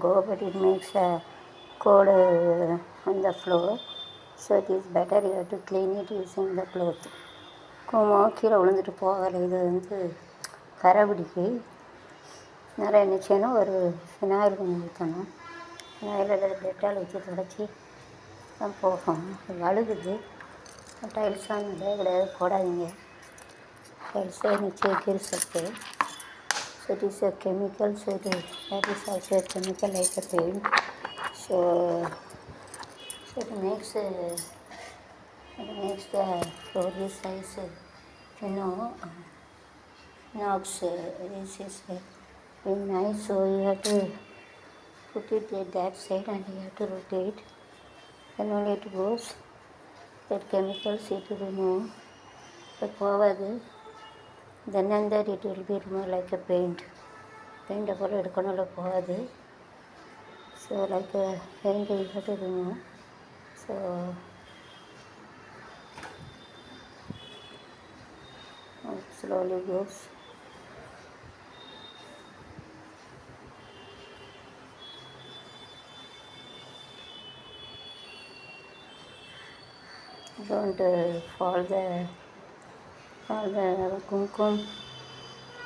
go, but it makes a cold on the floor. So it is better you have to clean it using the cloth. குங்குமம் கீழே விழுந்துட்டு போகலை. இது வந்து கரை பிடிக்கு. நிறைய என்ன செய்யணும், ஒரு ஃபினாயில் கொஞ்சம் ஊற்றணும். ஃபினாயில் அல்லது டெட்டால் வச்சு தொடச்சி தான் போகும். வழுகுது. டைல்ஸ்லாம் நிறைய கிடையாது, போடாதீங்க. டைல்ஸை நிச்சயம் கிரிசத்து. So it is a chemical, so that is also a chemical like a paint. So it makes the floor size, knocks. This is very nice. So you have to put it at that side and you have to rotate. Then only it goes. That chemicals it will remove. But போகாது. Then and that it will be removed like a paint. Paint போல் எடுக்கணும்ல, போகாது. So like a paint you have to remove. So it slowly goes. Don't fall the kumkum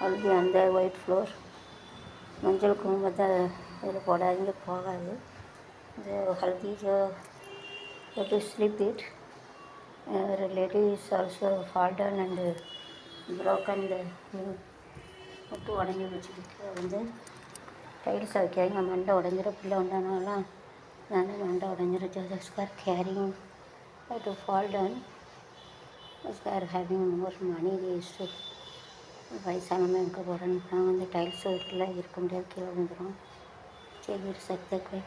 will be on the white floor. மஞ்சள் குங்குமத்தை இதில் போடாதீங்க, போகாது. The haldi jo have to slip it. A lady is also fall down and broken the முட்டு உடஞ்சி வச்சுக்கிட்டு வந்து tiles வைக்காங்க. மண்டை உடஞ்சிட, பிள்ளை உண்டானாலாம் நான் மண்டை உடஞ்சிரும். Just for carrying to fall down. They are having more money. They used to வயசானவங்க எங்கே போகிறேன்னு நாங்கள் வந்து டைல்ஸ் வீட்டில் இருக்க முடியாது, கீழே விழுந்துடும். சரி, சக்தி